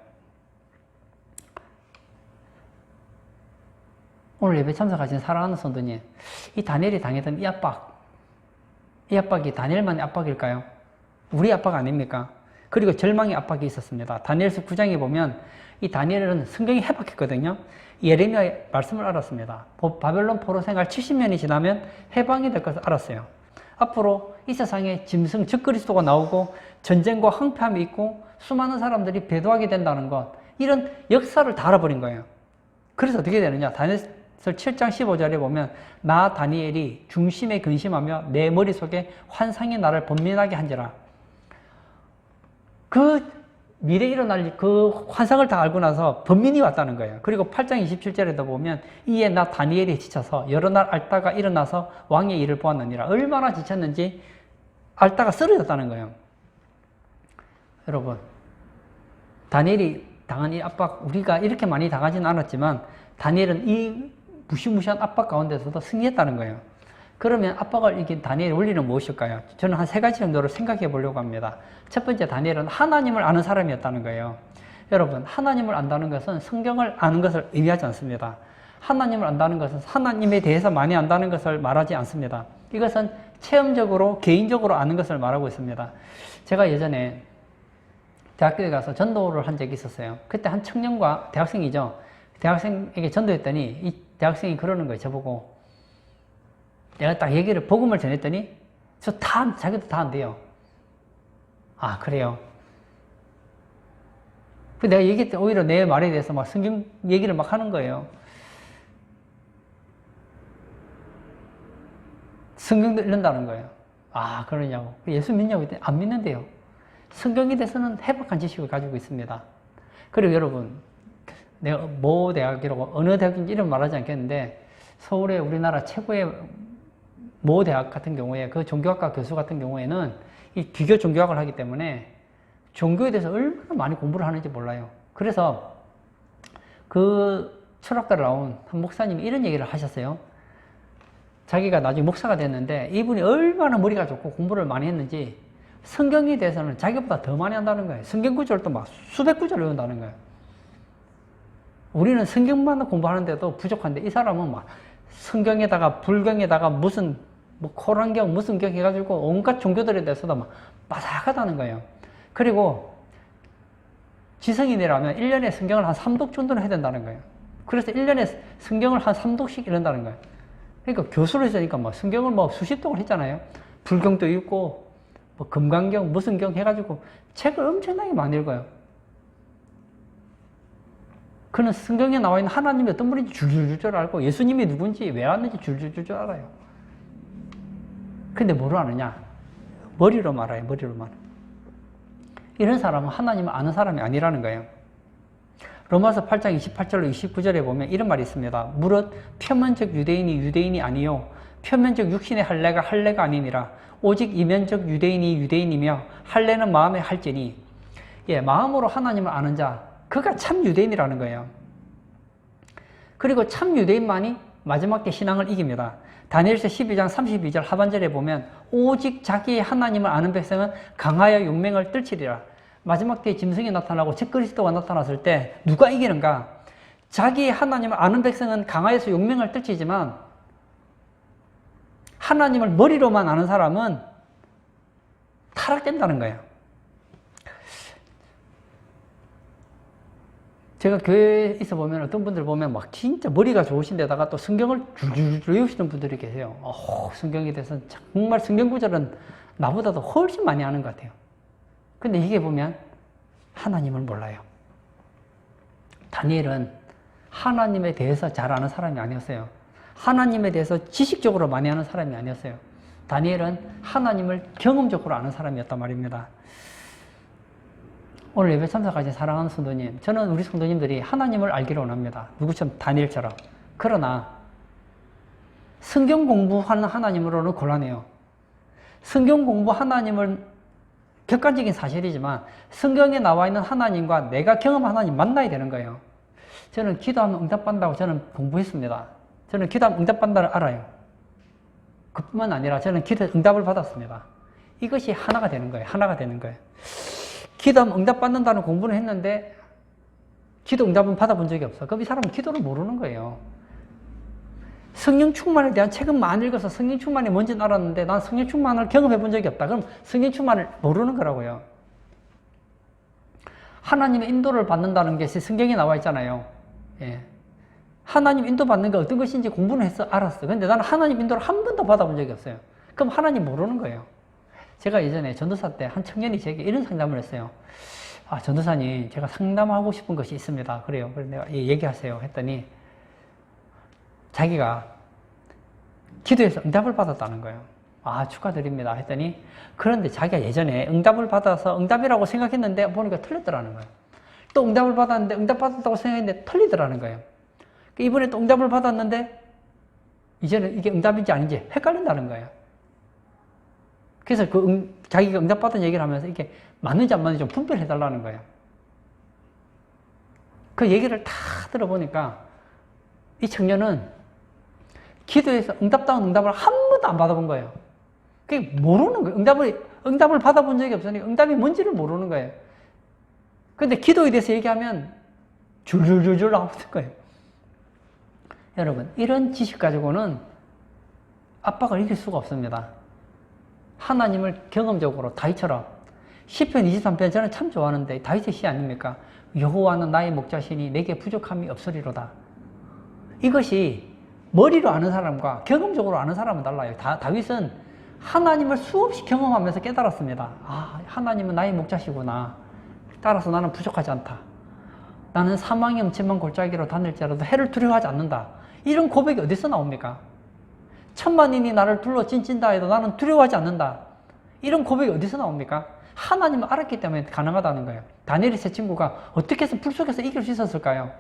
오늘 예배 참석하신 사랑하는 성도님, 이 다니엘이 당했던 이 압박이 다니엘만의 압박일까요? 우리 압박 아닙니까? 그리고 절망의 압박이 있었습니다. 다니엘서 9장에 보면 이 다니엘은 성경이 해박했거든요. 예레미야의 말씀을 알았습니다. 바벨론 포로 생활 70년이 지나면 해방이 될 것을 알았어요. 앞으로 이 세상에 짐승 적그리스도가 나오고 전쟁과 황폐함이 있고 수많은 사람들이 배도하게 된다는 것, 이런 역사를 다 알아버린 거예요. 그래서 어떻게 되느냐. 다니엘서 7장 15절에 보면 나 다니엘이 중심에 근심하며 내 머릿속에 환상이 나를 번민하게 한지라. 그 미래에 일어날 그 환상을 다 알고 나서 번민이 왔다는 거예요. 그리고 8장 27절에도 보면 이에 나 다니엘이 지쳐서 여러 날 앓다가 일어나서 왕의 일을 보았느니라. 얼마나 지쳤는지 앓다가 쓰러졌다는 거예요. 여러분, 다니엘이 당한 이 압박, 우리가 이렇게 많이 당하지는 않았지만 다니엘은 이 무시무시한 압박 가운데서도 승리했다는 거예요. 그러면 압박을 이긴 다니엘의 원리는 무엇일까요? 저는 한 3가지 정도를 생각해 보려고 합니다. 첫 번째, 다니엘은 하나님을 아는 사람이었다는 거예요. 여러분, 하나님을 안다는 것은 성경을 아는 것을 의미하지 않습니다. 하나님을 안다는 것은 하나님에 대해서 많이 안다는 것을 말하지 않습니다. 이것은 체험적으로, 개인적으로 아는 것을 말하고 있습니다. 제가 예전에 대학교에 가서 전도를 한 적이 있었어요. 그때 한 청년과 대학생이죠. 대학생에게 전도했더니 이 대학생이 그러는 거예요. 저보고. 내가 딱 얘기를, 복음을 전했더니 자기도 다 안 돼요. 아, 그래요. 내가 얘기했더니 오히려 내 말에 대해서 막 성경 얘기를 막 하는 거예요. 성경도 읽는다는 거예요. 아, 그러냐고. 예수 믿냐고 했더니 안 믿는데요. 성경에 대해서는 해박한 지식을 가지고 있습니다. 그리고 여러분, 내가 모 대학이라고 어느 대학인지 이름 말하지 않겠는데 서울의 우리나라 최고의 모 대학 같은 경우에 그 종교학과 교수 같은 경우에는 이 비교 종교학을 하기 때문에 종교에 대해서 얼마나 많이 공부를 하는지 몰라요. 그래서 그 철학자를 나온 한 목사님이 이런 얘기를 하셨어요. 자기가 나중에 목사가 됐는데 이분이 얼마나 머리가 좋고 공부를 많이 했는지 성경에 대해서는 자기보다 더 많이 한다는 거예요. 성경 구절을 또 막 수백 구절 외운다는 거예요. 우리는 성경만 공부하는데도 부족한데 이 사람은 막 성경에다가 불경에다가 무슨 뭐 코란경 무슨 경 해가지고 온갖 종교들에 대해서도 막 빠삭하다는 거예요. 그리고 지성인이라면 1년에 성경을 한 3독 정도는 해야 된다는 거예요. 그래서 1년에 성경을 한 3독씩 읽는다는 거예요. 그러니까 교수로 있으니까 뭐 성경을 뭐 수십 독을 했잖아요. 불경도 읽고 뭐 금강경 무슨 경 해가지고 책을 엄청나게 많이 읽어요. 그는 성경에 나와 있는 하나님이 어떤 분인지 줄줄줄 알고 예수님이 누군지 왜 왔는지 줄줄줄 알아요. 근데 뭐로 아느냐? 머리로 알아요. 머리로만. 이런 사람은 하나님을 아는 사람이 아니라는 거예요. 로마서 8장 28절로 29절에 보면 이런 말이 있습니다. 무릇 표면적 유대인이 유대인이 아니요 표면적 육신의 할례가 할례가 아니니라. 오직 이면적 유대인이 유대인이며 할례는 마음의 할지니. 예, 마음으로 하나님을 아는 자, 그가 참 유대인이라는 거예요. 그리고 참 유대인만이 마지막 때 신앙을 이깁니다. 다니엘서 12장 32절 하반절에 보면 오직 자기의 하나님을 아는 백성은 강하여 용맹을 떨치리라. 마지막 때에 짐승이 나타나고 적그리스도가 나타났을 때 누가 이기는가? 자기의 하나님을 아는 백성은 강하여서 용맹을 떨치지만 하나님을 머리로만 아는 사람은 타락된다는 거예요. 제가 교회에 있어 보면 어떤 분들 보면 막 진짜 머리가 좋으신 데다가 또 성경을 줄줄줄 외우시는 분들이 계세요. 성경에 대해서 정말 성경 구절은 나보다도 훨씬 많이 아는 것 같아요. 근데 이게 보면 하나님을 몰라요. 다니엘은 하나님에 대해서 잘 아는 사람이 아니었어요. 하나님에 대해서 지식적으로 많이 아는 사람이 아니었어요. 다니엘은 하나님을 경험적으로 아는 사람이었단 말입니다. 오늘 예배 참석하신 사랑하는 성도님, 저는 우리 성도님들이 하나님을 알기를 원합니다. 누구처럼? 다니엘처럼. 그러나 성경 공부하는 하나님으로는 곤란해요. 성경 공부 하나님은 객관적인 사실이지만 성경에 나와 있는 하나님과 내가 경험한 하나님 만나야 되는 거예요. 저는 기도하면 응답받는다고 저는 공부했습니다. 저는 기도하면 응답받는다를 알아요. 그뿐만 아니라 저는 기도에 응답을 받았습니다. 이것이 하나가 되는 거예요. 하나가 되는 거예요. 기도하면 응답받는다는 공부는 했는데 기도 응답은 받아본 적이 없어. 그럼 이 사람은 기도를 모르는 거예요. 성령 충만에 대한 책은 많이 읽어서 성령 충만이 뭔지는 알았는데 난 성령 충만을 경험해 본 적이 없다. 그럼 성령 충만을 모르는 거라고요. 하나님의 인도를 받는다는 게 성경에 나와 있잖아요. 예. 하나님 인도 받는 게 어떤 것인지 공부는 했어. 알았어. 근데 나는 하나님 인도를 한 번도 받아본 적이 없어요. 그럼 하나님 모르는 거예요. 제가 예전에 전도사 때 한 청년이 제게 이런 상담을 했어요. 전도사님, 제가 상담하고 싶은 것이 있습니다. 그래요. 그래서 내가 얘기하세요. 했더니 자기가 기도해서 응답을 받았다는 거예요. 축하드립니다. 했더니 그런데 자기가 예전에 응답을 받아서 응답이라고 생각했는데 보니까 틀렸더라는 거예요. 또 응답을 받았는데 응답 받았다고 생각했는데 틀리더라는 거예요. 이번에 또 응답을 받았는데 이제는 이게 응답인지 아닌지 헷갈린다는 거예요. 그래서 자기가 응답받은 얘기를 하면서 이게 맞는지 안 맞는지 좀 분별해달라는 거예요. 그 얘기를 다 들어보니까 이 청년은 기도해서 응답다운 응답을 한 번도 안 받아본 거예요. 그게 모르는 거예요. 응답을 받아본 적이 없으니 응답이 뭔지를 모르는 거예요. 근데 기도에 대해서 얘기하면 줄줄줄줄 나오는 거예요. 여러분, 이런 지식 가지고는 압박을 이길 수가 없습니다. 하나님을 경험적으로 다윗처럼 시편 23편 저는 참 좋아하는데 다윗의 시 아닙니까? 여호와는 나의 목자시니 내게 부족함이 없으리로다. 이것이 머리로 아는 사람과 경험적으로 아는 사람은 달라요. 다윗은 하나님을 수없이 경험하면서 깨달았습니다. 하나님은 나의 목자시구나. 따라서 나는 부족하지 않다. 나는 사망의 음침한 골짜기로 다닐지라도 해를 두려워하지 않는다. 이런 고백이 어디서 나옵니까? 천만인이 나를 둘러 찐찐다 해도 나는 두려워하지 않는다. 이런 고백이 어디서 나옵니까? 하나님을 알았기 때문에 가능하다는 거예요. 다니엘이 세 친구가 어떻게 해서 불 속에서 이길 수 있었을까요?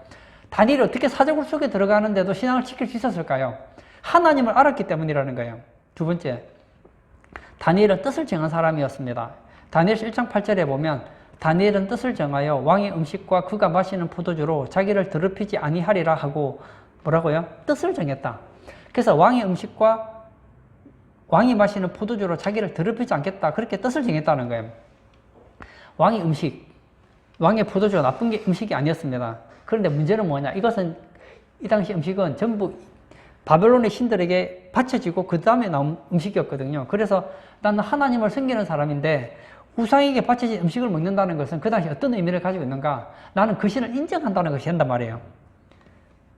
다니엘이 어떻게 사자굴 속에 들어가는데도 신앙을 지킬 수 있었을까요? 하나님을 알았기 때문이라는 거예요. 두 번째, 다니엘은 뜻을 정한 사람이었습니다. 다니엘서 1장 8절에 보면 다니엘은 뜻을 정하여 왕의 음식과 그가 마시는 포도주로 자기를 더럽히지 아니하리라 하고 뭐라고요? 뜻을 정했다. 그래서 왕의 음식과 왕이 마시는 포도주로 자기를 더럽히지 않겠다. 그렇게 뜻을 정했다는 거예요. 왕의 음식, 왕의 포도주가 나쁜 게 음식이 아니었습니다. 그런데 문제는 뭐냐? 이것은 이 당시 음식은 전부 바벨론의 신들에게 바쳐지고 그 다음에 나온 음식이었거든요. 그래서 나는 하나님을 섬기는 사람인데 우상에게 바쳐진 음식을 먹는다는 것은 그 당시 어떤 의미를 가지고 있는가? 나는 그 신을 인정한다는 것이 된단 말이에요.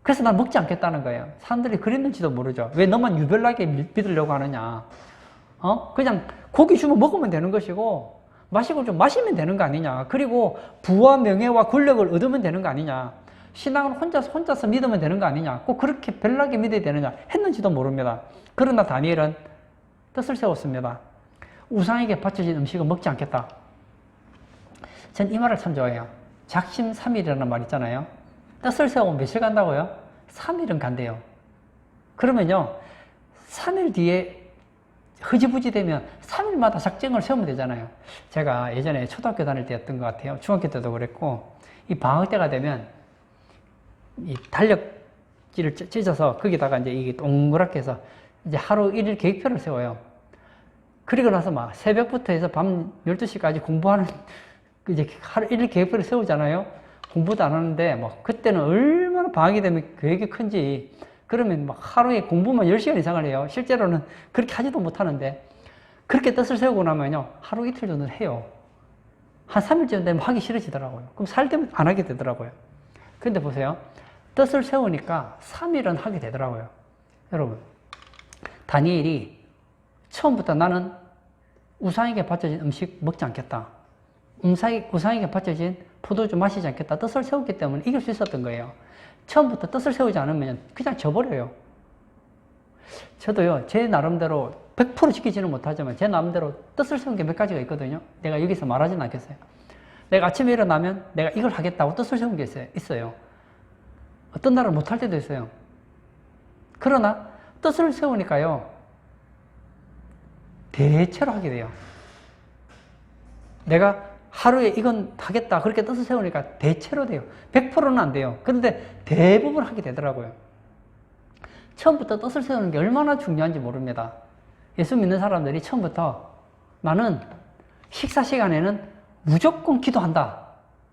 그래서 난 먹지 않겠다는 거예요. 사람들이 그랬는지도 모르죠. 왜 너만 유별나게 믿으려고 하느냐. 그냥 고기 주면 먹으면 되는 것이고 마시고 좀 마시면 되는 거 아니냐. 그리고 부와 명예와 권력을 얻으면 되는 거 아니냐. 신앙을 혼자서 믿으면 되는 거 아니냐. 꼭 그렇게 별나게 믿어야 되느냐 했는지도 모릅니다. 그러나 다니엘은 뜻을 세웠습니다. 우상에게 바쳐진 음식은 먹지 않겠다. 전 이 말을 참 좋아해요. 작심 3일이라는 말 있잖아요. 뜻을 세우면 며칠 간다고요? 3일은 간대요. 그러면요 3일 뒤에 흐지부지 되면 3일마다 작정을 세우면 되잖아요. 제가 예전에 초등학교 다닐 때였던 것 같아요. 중학교 때도 그랬고, 이 방학 때가 되면 이 달력지를 찢어서 거기다가 이제 이게 동그랗게 해서 이제 하루 1일 계획표를 세워요. 그리고 나서 막 새벽부터 해서 밤 12시까지 공부하는 이제 하루 1일 계획표를 세우잖아요. 공부도 안 하는데 막 그때는 얼마나 방학이 되면 계획이 큰지, 그러면 막 하루에 공부만 10시간 이상을 해요. 실제로는 그렇게 하지도 못하는데, 그렇게 뜻을 세우고 나면요, 하루 이틀 정도는 해요. 한 3일쯤 되면 하기 싫어지더라고요. 그럼 살 때면 안 하게 되더라고요. 근데 보세요. 뜻을 세우니까 3일은 하게 되더라고요. 여러분, 다니엘이 처음부터 나는 우상에게 바쳐진 음식 먹지 않겠다, 우상에게 바쳐진 포도주 마시지 않겠다, 뜻을 세웠기 때문에 이길 수 있었던 거예요. 처음부터 뜻을 세우지 않으면 그냥 져버려요. 저도요, 제 나름대로 100% 지키지는 못하지만 제 나름대로 뜻을 세운 게 몇 가지가 있거든요. 내가 여기서 말하지는 않겠어요. 내가 아침에 일어나면 내가 이걸 하겠다고 뜻을 세운 게 있어요. 어떤 날은 못할 때도 있어요. 그러나 뜻을 세우니까요, 대체로 하게 돼요. 내가 하루에 이건 하겠다 그렇게 뜻을 세우니까 대체로 돼요. 100%는 안 돼요. 그런데 대부분 하게 되더라고요. 처음부터 뜻을 세우는 게 얼마나 중요한지 모릅니다. 예수 믿는 사람들이 처음부터 나는 식사 시간에는 무조건 기도한다,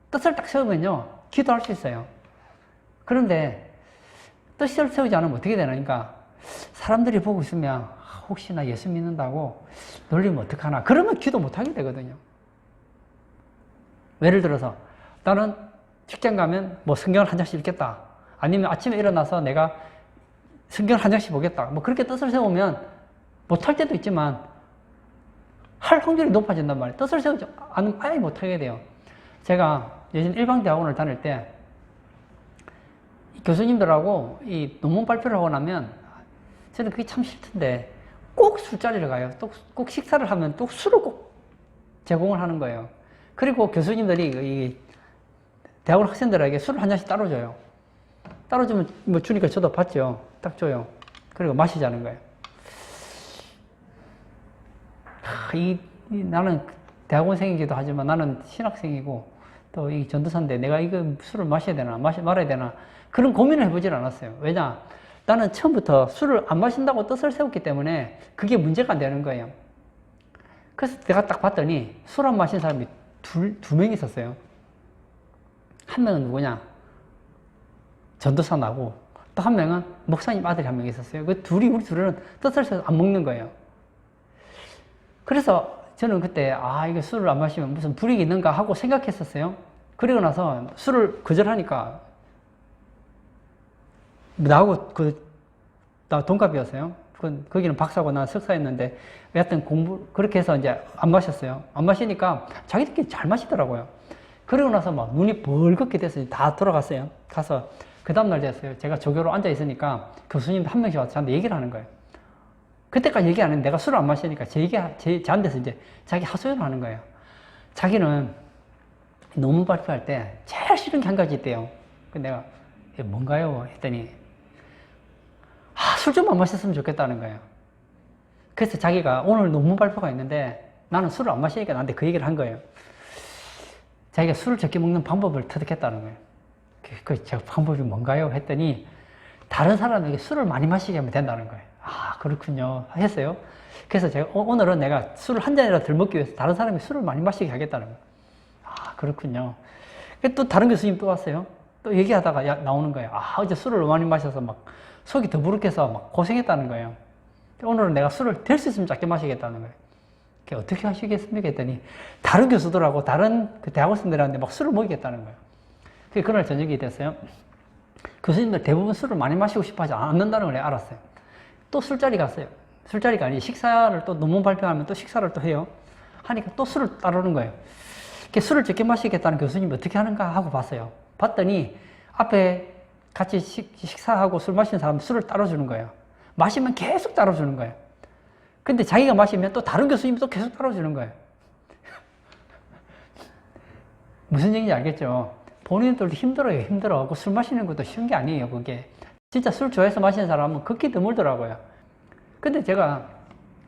뜻을 딱 세우면요, 기도할 수 있어요. 그런데 뜻을 세우지 않으면 어떻게 되나니까, 사람들이 보고 있으면 혹시나 예수 믿는다고 놀리면 어떡하나, 그러면 기도 못하게 되거든요. 예를 들어서 나는 직장 가면 뭐 성경을 한 장씩 읽겠다, 아니면 아침에 일어나서 내가 성경을 한 장씩 보겠다, 뭐 그렇게 뜻을 세우면 못할 때도 있지만 할 확률이 높아진단 말이에요. 뜻을 세우지 않으면 아예 못하게 돼요. 제가 예전 일방대학원을 다닐 때 교수님들하고 이 논문 발표를 하고 나면 저는 그게 참 싫던데 꼭 술자리를 가요. 또 꼭 식사를 하면 또 술을 꼭 제공을 하는 거예요. 그리고 교수님들이 이 대학원 학생들에게 술을 한 잔씩 따로 줘요. 따로 주면 뭐 주니까 저도 받죠. 딱 줘요. 그리고 마시자는 거예요. 나는 대학원생이기도 하지만 나는 신학생이고 또 이 전도사인데 내가 이거 술을 마셔야 되나 말아야 되나 그런 고민을 해보질 않았어요. 왜냐? 나는 처음부터 술을 안 마신다고 뜻을 세웠기 때문에 그게 문제가 안 되는 거예요. 그래서 내가 딱 봤더니 술 안 마신 사람이 두 명 있었어요. 한 명은 누구냐? 전도사 나고 또 한 명은 목사님 아들이 한 명 있었어요. 그 우리 둘은 뜻을 세워서 안 먹는 거예요. 그래서 저는 그때 이거 술을 안 마시면 무슨 불이익이 있는가 하고 생각했었어요. 그리고 나서 술을 거절하니까 나하고 나 동갑이었어요. 거기는 박사고 난 석사였는데 여하튼 그렇게 해서 이제 안 마셨어요. 안 마시니까 자기들끼리 잘 마시더라고요. 그리고 나서 막 눈이 벌겋게 돼서 다 돌아갔어요. 가서 그 다음날 됐어요. 제가 조교로 앉아 있으니까 교수님 한 명씩 와서 저한테 얘기를 하는 거예요. 그때까지 얘기 안 했는데 내가 술을 안 마시니까 저한테서 이제 자기 하소연을 하는 거예요. 자기는 논문 발표할 때 제일 싫은 게 한 가지 있대요. 내가 이게 뭔가요? 했더니 술 좀 안 마셨으면 좋겠다는 거예요. 그래서 자기가 오늘 논문 발표가 있는데 나는 술을 안 마시니까 나한테 그 얘기를 한 거예요. 자기가 술을 적게 먹는 방법을 터득했다는 거예요. 저 방법이 뭔가요? 했더니 다른 사람에게 술을 많이 마시게 하면 된다는 거예요. 그렇군요. 했어요. 그래서 제가 오늘은 내가 술을 한 잔이라도 덜 먹기 위해서 다른 사람이 술을 많이 마시게 하겠다는 거예요. 그렇군요. 또 다른 교수님 또 왔어요. 또 얘기하다가 나오는 거예요. 어제 술을 많이 마셔서 막 속이 더부룩해서 막 고생했다는 거예요. 오늘은 내가 술을 될 수 있으면 작게 마시겠다는 거예요. 어떻게 하시겠습니까? 했더니 다른 교수들하고 다른 그 대학원생들한테 막 술을 먹이겠다는 거예요. 그날 저녁이 됐어요. 교수님들 대부분 술을 많이 마시고 싶어 하지 않는다는 걸 알았어요. 또 술자리 갔어요. 술자리가 아니고 식사를 또 논문 발표하면 또 식사를 또 해요. 하니까 또 술을 따르는 거예요. 술을 적게 마시겠다는 교수님이 어떻게 하는가 하고 봤어요. 봤더니 앞에 같이 식사하고 술 마시는 사람 술을 따라주는 거예요. 마시면 계속 따라주는 거예요. 근데 자기가 마시면 또 다른 교수님이 또 계속 따라주는 거예요. 무슨 얘기인지 알겠죠? 본인들도 힘들어요. 힘들어. 술 마시는 것도 쉬운 게 아니에요. 그게 진짜 술 좋아해서 마시는 사람은 극히 드물더라고요. 근데 제가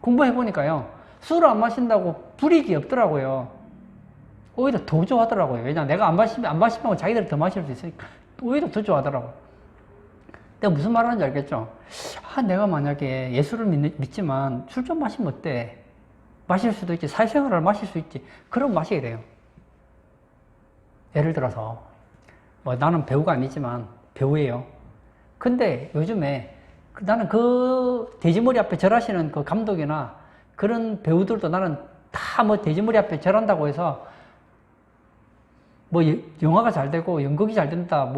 공부해보니까요. 술을 안 마신다고 불이익이 없더라고요. 오히려 더 좋아하더라고요. 왜냐, 내가 안 마시면 자기들이 더 마실 수 있으니까 오히려 더 좋아하더라고요. 내가 무슨 말 하는지 알겠죠? 내가 만약에 예수를 믿지만 술 좀 마시면 어때? 마실 수도 있지. 사회생활을 마실 수 있지. 그럼 마시게 돼요. 예를 들어서 나는 배우가 아니지만 배우예요. 근데 요즘에 나는 그 돼지머리 앞에 절하시는 그 감독이나 그런 배우들도 나는 다 돼지머리 앞에 절한다고 해서 영화가 잘 되고 연극이 잘 된다,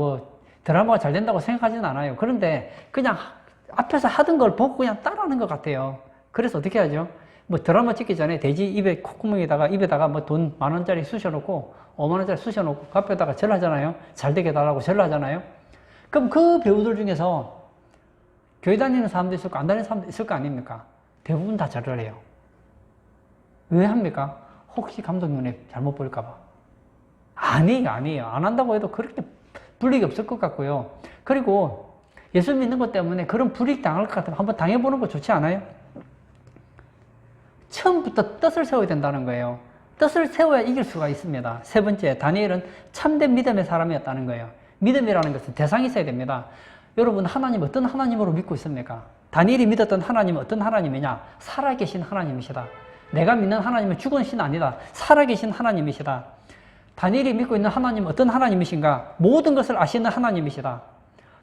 드라마가 잘 된다고 생각하지는 않아요. 그런데 그냥 앞에서 하던 걸 보고 그냥 따라하는 것 같아요. 그래서 어떻게 하죠? 드라마 찍기 전에 돼지 콧구멍에다가 입에다가 돈 10,000원짜리 쑤셔놓고 50,000원짜리 쑤셔놓고 그 앞에다가 절하잖아요. 잘 되게 달라고 절하잖아요. 그럼 그 배우들 중에서 교회 다니는 사람도 있을 거, 안 다니는 사람도 있을 거 아닙니까? 대부분 다 절을 해요. 왜 합니까? 혹시 감독 눈에 잘못 보일까봐. 아니에요. 안 한다고 해도 그렇게 불이익이 없을 것 같고요. 그리고 예수 믿는 것 때문에 그런 불이익 당할 것 같으면 한번 당해보는 거 좋지 않아요? 처음부터 뜻을 세워야 된다는 거예요. 뜻을 세워야 이길 수가 있습니다. 세 번째, 다니엘은 참된 믿음의 사람이었다는 거예요. 믿음이라는 것은 대상이 있어야 됩니다. 여러분, 하나님 어떤 하나님으로 믿고 있습니까? 다니엘이 믿었던 하나님은 어떤 하나님이냐? 살아계신 하나님이시다. 내가 믿는 하나님은 죽은 신 아니다. 살아계신 하나님이시다. 다니엘이 믿고 있는 하나님은 어떤 하나님이신가? 모든 것을 아시는 하나님이시다.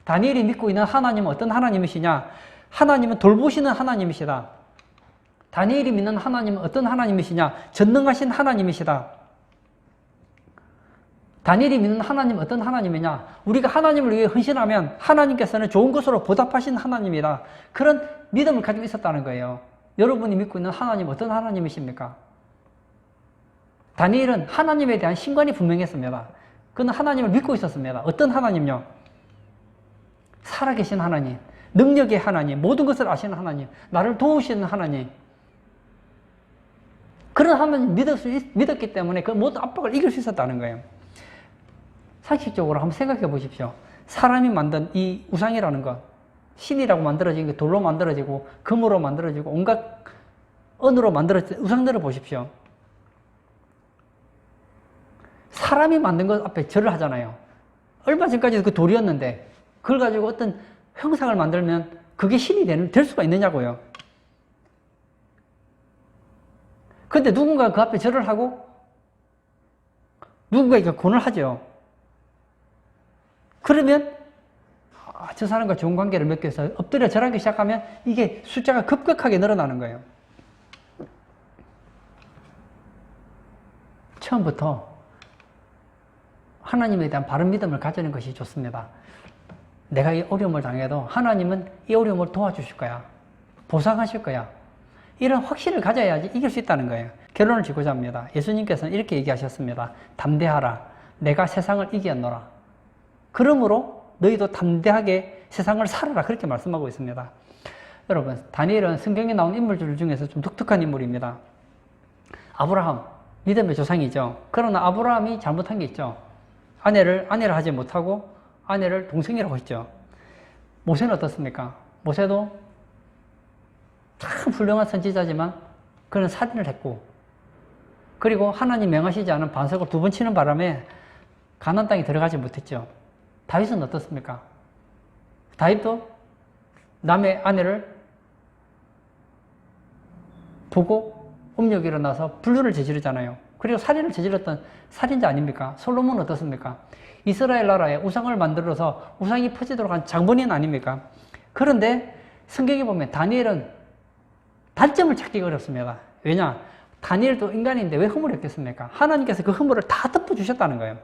다니엘이 믿고 있는 하나님은 어떤 하나님이시냐? 하나님은 돌보시는 하나님이시다. 다니엘이 믿는 하나님은 어떤 하나님이시냐? 전능하신 하나님이시다. 다니엘이 믿는 하나님은 어떤 하나님이냐? 우리가 하나님을 위해 헌신하면 하나님께서는 좋은 것으로 보답하신 하나님이다. 그런 믿음을 가지고 있었다는 거예요. 여러분이 믿고 있는 하나님은 어떤 하나님이십니까? 다니엘은 하나님에 대한 신관이 분명했습니다. 그는 하나님을 믿고 있었습니다. 어떤 하나님요? 살아계신 하나님, 능력의 하나님, 모든 것을 아시는 하나님, 나를 도우시는 하나님. 그런 하나님 믿었기 때문에 그 모든 압박을 이길 수 있었다는 거예요. 상식적으로 한번 생각해 보십시오. 사람이 만든 이 우상이라는 것, 신이라고 만들어진 게 돌로 만들어지고 금으로 만들어지고 온갖 은으로 만들어진 우상들을 보십시오. 사람이 만든 것 앞에 절을 하잖아요. 얼마 전까지도 그 돌이었는데 그걸 가지고 어떤 형상을 만들면 그게 신이 될 수가 있느냐고요. 근데 누군가 그 앞에 절을 하고 누군가에게 권을 하죠. 그러면 저 사람과 좋은 관계를 맺기 위해서 엎드려 절하기 시작하면 이게 숫자가 급격하게 늘어나는 거예요. 처음부터 하나님에 대한 바른 믿음을 가지는 것이 좋습니다. 내가 이 어려움을 당해도 하나님은 이 어려움을 도와주실 거야. 보상하실 거야. 이런 확신을 가져야지 이길 수 있다는 거예요. 결론을 짓고자 합니다. 예수님께서는 이렇게 얘기하셨습니다. 담대하라. 내가 세상을 이겼노라. 그러므로 너희도 담대하게 세상을 살아라. 그렇게 말씀하고 있습니다. 여러분, 다니엘은 성경에 나온 인물들 중에서 좀 독특한 인물입니다. 아브라함, 믿음의 조상이죠. 그러나 아브라함이 잘못한 게 있죠. 아내를 하지 못하고 아내를 동생이라고 했죠. 모세는 어떻습니까? 모세도 참 훌륭한 선지자지만 그는 살인을 했고, 그리고 하나님 명하시지 않은 반석을 2번 치는 바람에 가나안 땅에 들어가지 못했죠. 다윗은 어떻습니까? 다윗도 남의 아내를 보고 음욕이 일어나서 불륜을 저지르잖아요. 그리고 살인을 저질렀던 살인자 아닙니까? 솔로몬은 어떻습니까? 이스라엘 나라에 우상을 만들어서 우상이 퍼지도록 한 장본인 아닙니까? 그런데 성경에 보면 다니엘은 단점을 찾기가 어렵습니다. 왜냐? 다니엘도 인간인데 왜 허물을 했겠습니까? 하나님께서 그 허물을 다 덮어주셨다는 거예요.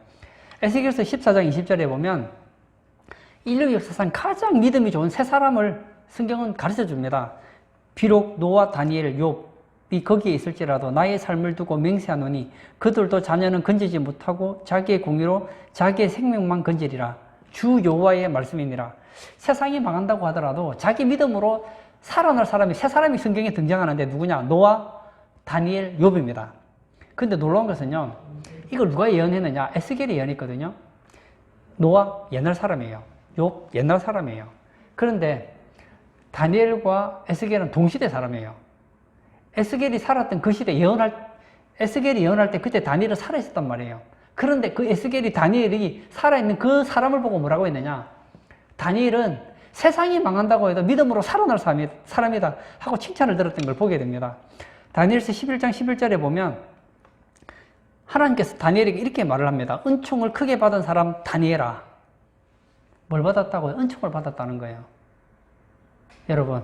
에스겔서 14장 20절에 보면 인류 역사상 가장 믿음이 좋은 세 사람을 성경은 가르쳐 줍니다. 비록 노아, 다니엘, 욥이 거기에 있을지라도 나의 삶을 두고 맹세하노니 그들도 자녀는 건지지 못하고 자기의 공의로 자기의 생명만 건지리라. 주 여호와의 말씀이니라. 세상이 망한다고 하더라도 자기 믿음으로 살아날 사람이 세 사람이 성경에 등장하는데 누구냐? 노아, 다니엘, 욥입니다. 근데 놀라운 것은요, 이걸 누가 예언했느냐? 에스겔이 예언했거든요. 노아 옛날 사람이에요. 욥 옛날 사람이에요. 그런데 다니엘과 에스겔은 동시대 사람이에요. 에스겔이 살았던 그 시대 에스겔이 예언할 때 그때 다니엘은 살아있었단 말이에요. 그런데 그 에스겔이 다니엘이 살아있는 그 사람을 보고 뭐라고 했느냐? 다니엘은 세상이 망한다고 해도 믿음으로 살아날 사람이다 하고 칭찬을 들었던 걸 보게 됩니다. 다니엘서 11장 11절에 보면 하나님께서 다니엘에게 이렇게 말을 합니다. 은총을 크게 받은 사람 다니엘아. 뭘 받았다고요? 은총을 받았다는 거예요. 여러분,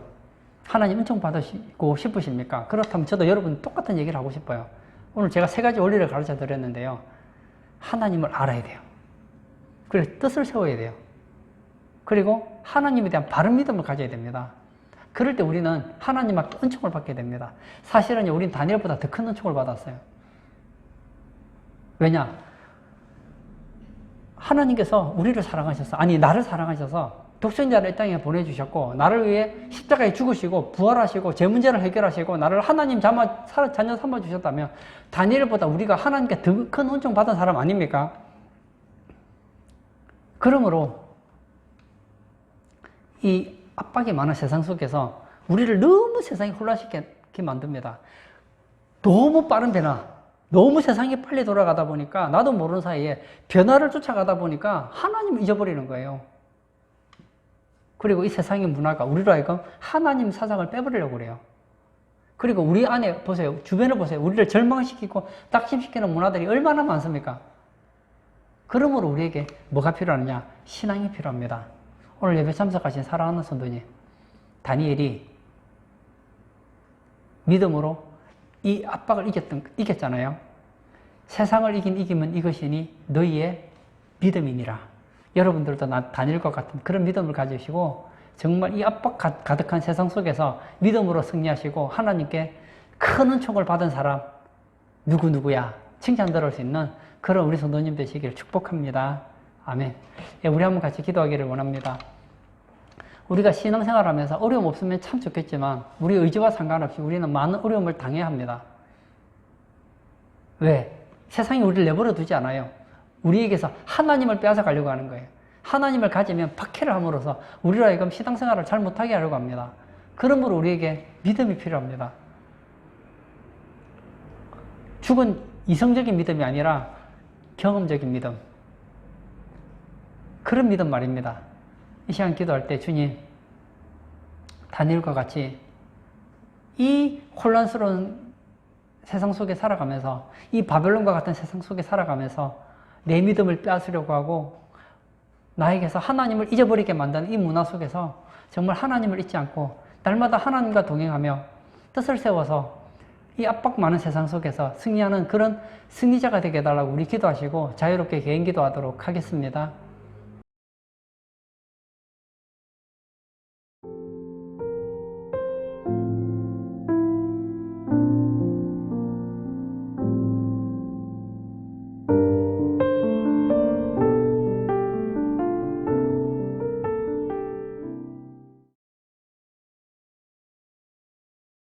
하나님 은총 받으시고 싶으십니까? 그렇다면 저도 여러분 똑같은 얘기를 하고 싶어요. 오늘 제가 3가지 원리를 가르쳐 드렸는데요. 하나님을 알아야 돼요. 그리고 뜻을 세워야 돼요. 그리고 하나님에 대한 바른 믿음을 가져야 됩니다. 그럴 때 우리는 하나님 앞에 은총을 받게 됩니다. 사실은 우리는 다니엘보다 더 큰 은총을 받았어요. 왜냐? 하나님께서 우리를 사랑하셔서, 아니 나를 사랑하셔서 독생자를 이 땅에 보내주셨고 나를 위해 십자가에 죽으시고 부활하시고 제 문제를 해결하시고 나를 하나님 자녀 삼아주셨다면 다니엘보다 우리가 하나님께 더 큰 은총 받은 사람 아닙니까? 그러므로 이 압박이 많은 세상 속에서 우리를 너무 세상이 혼란시키게 만듭니다. 너무 빠른 변화, 너무 세상이 빨리 돌아가다 보니까 나도 모르는 사이에 변화를 쫓아가다 보니까 하나님을 잊어버리는 거예요. 그리고 이 세상의 문화가 우리로 하여금 하나님 사상을 빼버리려고 그래요. 그리고 우리 안에 보세요. 주변을 보세요. 우리를 절망시키고 낙심시키는 문화들이 얼마나 많습니까? 그러므로 우리에게 뭐가 필요하느냐? 신앙이 필요합니다. 오늘 예배 참석하신 사랑하는 성도님, 다니엘이 믿음으로 이 압박을 이겼잖아요. 세상을 이긴 이김은 이것이니 너희의 믿음이니라. 여러분들도 다니엘과 같은 그런 믿음을 가지시고 정말 이 압박 가득한 세상 속에서 믿음으로 승리하시고 하나님께 큰 은총을 받은 사람 누구야 칭찬 들을 수 있는 그런 우리 성도님 되시기를 축복합니다. 아멘. 예, 우리 한번 같이 기도하기를 원합니다. 우리가 신앙생활하면서 어려움 없으면 참 좋겠지만 우리 의지와 상관없이 우리는 많은 어려움을 당해야 합니다. 왜? 세상이 우리를 내버려 두지 않아요. 우리에게서 하나님을 빼앗아 가려고 하는 거예요. 하나님을 가지면 박해를 함으로써 우리로 하여금 신앙생활을 잘 못하게 하려고 합니다. 그러므로 우리에게 믿음이 필요합니다. 죽은 이성적인 믿음이 아니라 경험적인 믿음. 그런 믿음 말입니다. 이 시간 기도할 때 주님, 다니엘과 같이 이 혼란스러운 세상 속에 살아가면서 이 바벨론과 같은 세상 속에 살아가면서 내 믿음을 빼앗으려고 하고 나에게서 하나님을 잊어버리게 만드는 이 문화 속에서 정말 하나님을 잊지 않고 날마다 하나님과 동행하며 뜻을 세워서 이 압박 많은 세상 속에서 승리하는 그런 승리자가 되게 해달라고 우리 기도하시고 자유롭게 개인 기도하도록 하겠습니다.